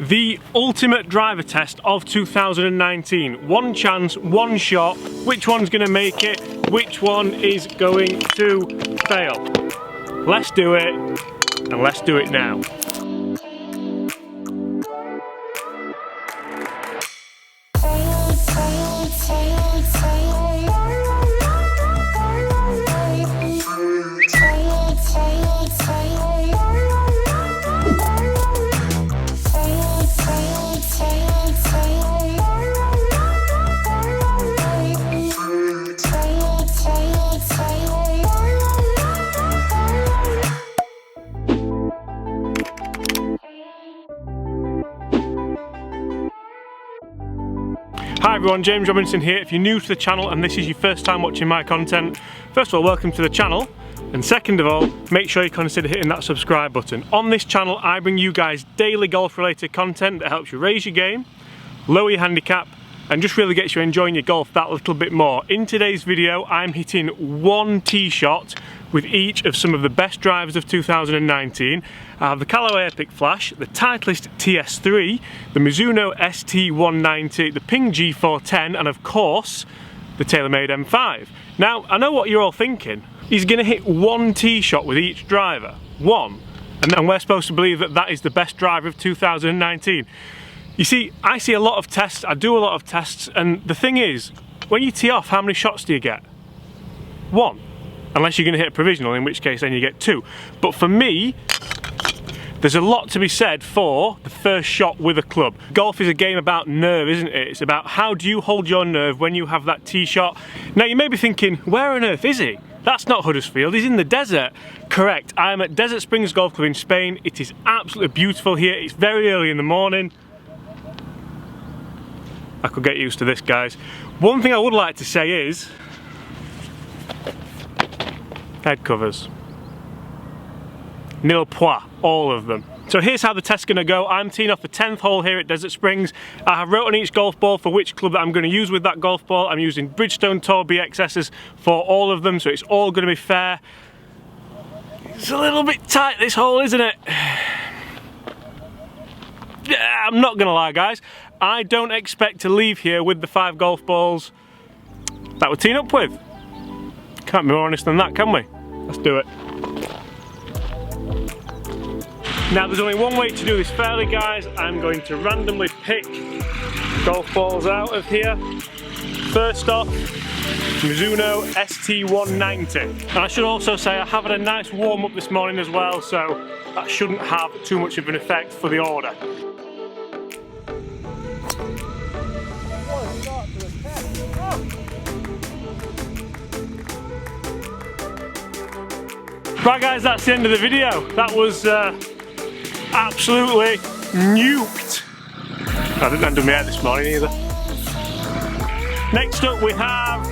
The ultimate driver test of 2019. One chance, one shot. Which one's going to make it? Which one is going to fail? Let's do it, and let's do it now. Hi everyone, James Robinson here. If you're new to the channel and this is your first time watching my content, first of all, welcome to the channel. And second of all, make sure you consider hitting that subscribe button. On this channel, I bring you guys daily golf related content that helps you raise your game, lower your handicap, and just really gets you enjoying your golf that little bit more. In today's video, I'm hitting one tee shot with each of some of the best drivers of 2019. I have the Callaway Epic Flash, the Titleist TS3, the Mizuno ST190, the Ping G410, and of course, the Taylormade M5. Now, I know what you're all thinking. He's gonna hit one tee shot with each driver. One. And we're supposed to believe that that is the best driver of 2019. You see, I see a lot of tests, I do a lot of tests, and the thing is, when you tee off, how many shots do you get? One. Unless you're going to hit a provisional, in which case then you get two. But for me, there's a lot to be said for the first shot with a club. Golf is a game about nerve, isn't it? It's about how do you hold your nerve when you have that tee shot. Now you may be thinking, where on earth is he? That's not Huddersfield, he's in the desert. Correct, I am at Desert Springs Golf Club in Spain. It is absolutely beautiful here. It's very early in the morning. I could get used to this, guys. One thing I would like to say is, head covers. Nil point, all of them. So here's how the test's gonna go. I'm teeing off the 10th hole here at Desert Springs. I have wrote on each golf ball for which club that I'm gonna use with that golf ball. I'm using Bridgestone Tour BXSs for all of them, so it's all gonna be fair. It's a little bit tight, this hole, isn't it? Yeah, I'm not gonna lie, guys. I don't expect to leave here with the 5 golf balls that we're teeing up with. Can't be more honest than that, can we? Let's do it. Now there's only one way to do this fairly, guys. I'm going to randomly pick golf balls out of here. First off, Mizuno ST190. And I should also say I have had a nice warm up this morning as well, so that shouldn't have too much of an effect for the order. Right guys, that's the end of the video. That was absolutely nuked. I didn't end up my hair this morning either. Next up we have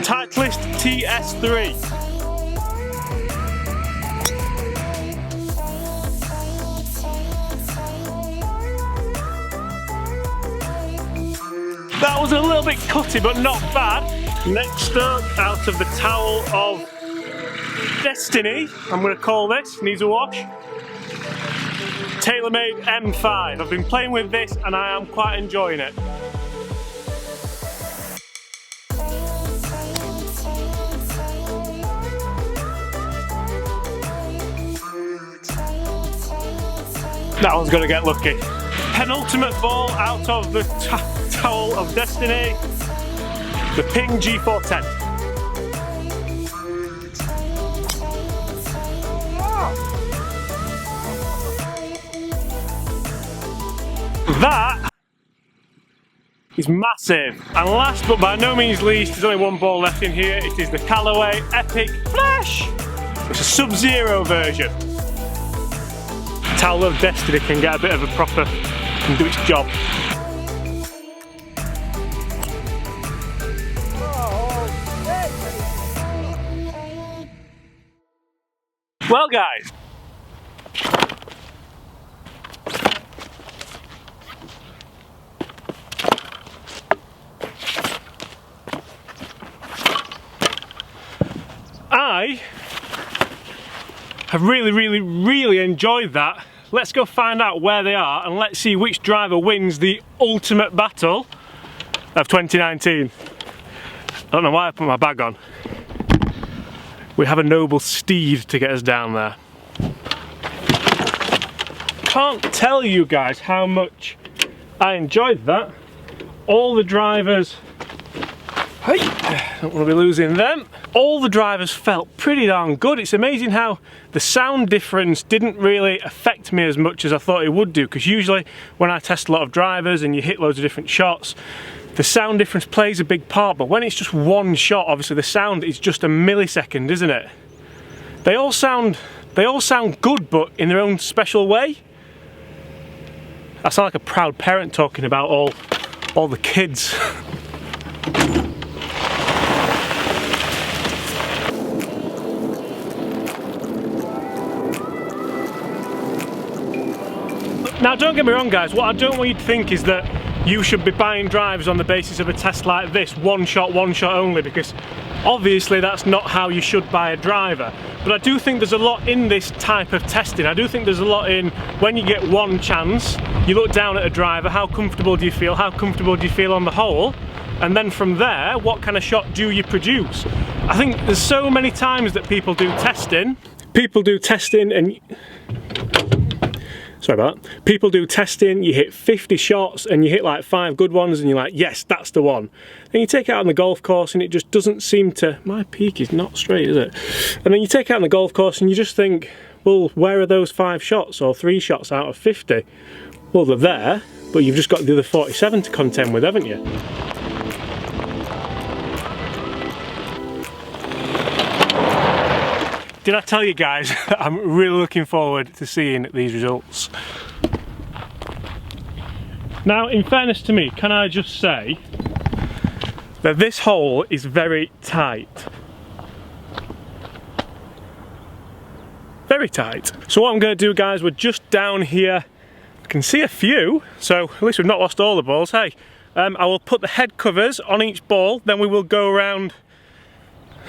Titleist TS3. That was a little bit cutty, but not bad. Next up, out of the towel of Destiny, I'm going to call this, needs a wash, Taylormade M5. I've been playing with this and I am quite enjoying it. That one's going to get lucky. Penultimate ball out of the towel of Destiny, the Ping G410. That is massive. And last but by no means least, there's only one ball left in here. It is the Callaway Epic Flash. It's a Sub-Zero version. Towel of Destiny can get a bit of a proper, can do its job. Well guys, I have really enjoyed that let's go find out where they are and let's see which driver wins the ultimate battle of 2019. I don't know why I put my bag on. We have a noble steed to get us down there. Can't tell you guys how much I enjoyed that. All the drivers, hey, don't want to be losing them. All the drivers felt pretty darn good. It's amazing how the sound difference didn't really affect me as much as I thought it would do, because usually when I test a lot of drivers and you hit loads of different shots, the sound difference plays a big part, but when it's just one shot, obviously the sound is just a millisecond, isn't it? They all sound good, but in their own special way. I sound like a proud parent talking about all the kids. Now don't get me wrong guys, what I don't want you to think is that you should be buying drivers on the basis of a test like this, one shot only, because obviously that's not how you should buy a driver. But I do think there's a lot in this type of testing. I do think there's a lot in when you get one chance, you look down at a driver, how comfortable do you feel, how comfortable do you feel on the whole, and then from there, what kind of shot do you produce? I think there's so many times that people do testing and sorry about that. People do testing, you hit 50 shots and you hit like 5 good ones and you're like, yes, that's the one. And you take it out on the golf course and it just doesn't seem to, my peak is not straight, is it? And then you take it out on the golf course and you just think, well, where are those 5 shots or 3 shots out of 50? Well, they're there, but you've just got the other 47 to contend with, haven't you? Did I tell you guys, I'm really looking forward to seeing these results. Now, in fairness to me, can I just say that this hole is very tight. Very tight. So what I'm going to do guys, we're just down here. I can see a few, so at least we've not lost all the balls. Hey, I will put the head covers on each ball, then we will go around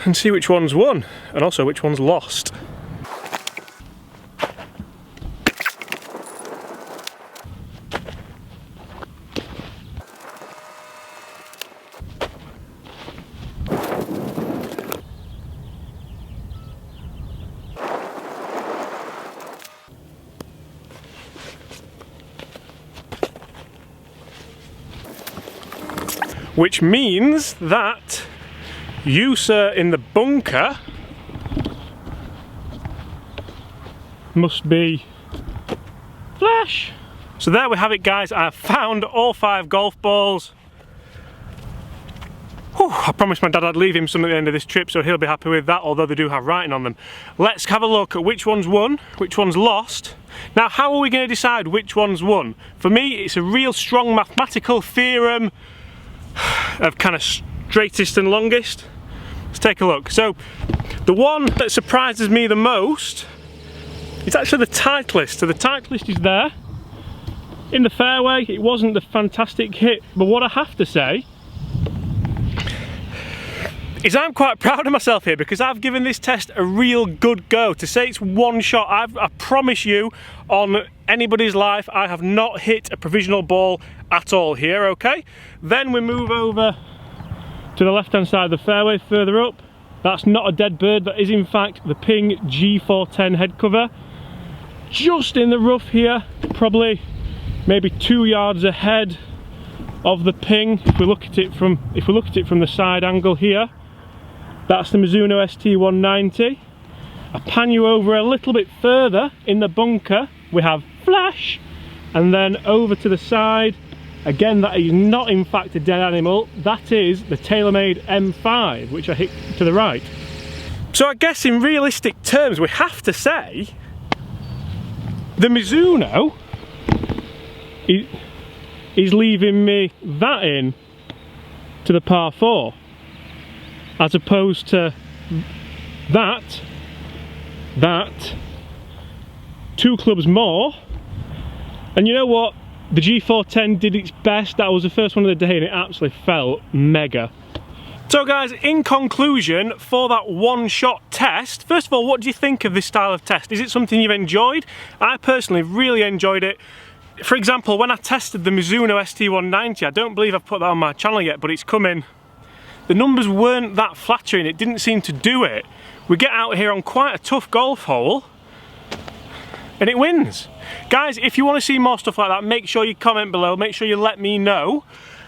and see which one's won, and also which one's lost. Which means that you, sir, in the bunker must be Flash. So there we have it guys, I have found all 5 golf balls. Whew, I promised my dad I'd leave him some at the end of this trip, so he'll be happy with that, although they do have writing on them. Let's have a look at which one's won, which one's lost. Now how are we going to decide which one's won? For me it's a real strong mathematical theorem of kind of straightest and longest. Let's take a look. So the one that surprises me the most is actually the Titleist. So the Titleist is there in the fairway. It wasn't the fantastic hit, but what I have to say is I'm quite proud of myself here, because I've given this test a real good go. To say it's one shot, I promise you on anybody's life I have not hit a provisional ball at all here, okay? Then we move over to the left hand side of the fairway further up. That's not a dead bird, that is in fact the Ping G410 head cover. Just in the rough here, probably maybe 2 yards ahead of the Ping. If we look at it from the side angle here, that's the Mizuno ST190. I pan you over a little bit further in the bunker, we have Flash, and then over to the side, again that is not in fact a dead animal, that is the Taylormade M5, which I hit to the right. So I guess in realistic terms we have to say the Mizuno is leaving me that in to the par 4, as opposed to that 2 clubs more. And you know what, the G410 did its best. That was the first one of the day and it absolutely felt mega. So guys, in conclusion, for that one-shot test, first of all, what do you think of this style of test? Is it something you've enjoyed? I personally really enjoyed it. For example, when I tested the Mizuno ST190, I don't believe I've put that on my channel yet, but it's coming. The numbers weren't that flattering, it didn't seem to do it. We get out here on quite a tough golf hole, and it wins. Guys, if you want to see more stuff like that, make sure you comment below, make sure you let me know.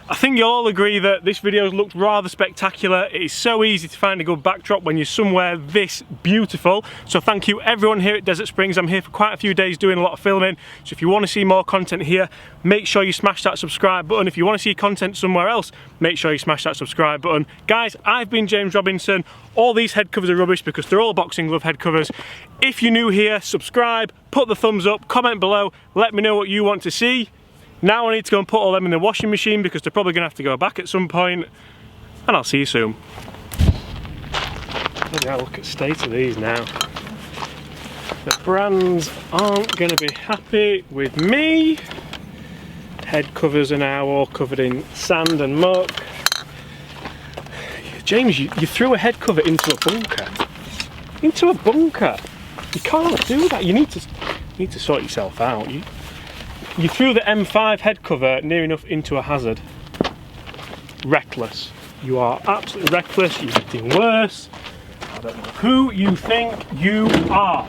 I think you'll all agree that this video looked rather spectacular. It is so easy to find a good backdrop when you're somewhere this beautiful. So thank you everyone here at Desert Springs. I'm here for quite a few days doing a lot of filming. So if you want to see more content here, make sure you smash that subscribe button. If you want to see content somewhere else, make sure you smash that subscribe button. Guys, I've been James Robinson. All these head covers are rubbish because they're all boxing glove head covers. If you're new here, subscribe, put the thumbs up, comment below, let me know what you want to see. Now I need to go and put all them in the washing machine because they're probably going to have to go back at some point, and I'll see you soon. Look at the state of these now. The brands aren't going to be happy with me. Head covers are now all covered in sand and muck. James, you threw a head cover into a bunker. Into a bunker. You can't do that. You need to sort yourself out. You threw the M5 head cover near enough into a hazard. Reckless. You are absolutely reckless. You're getting worse. I don't know who you think you are.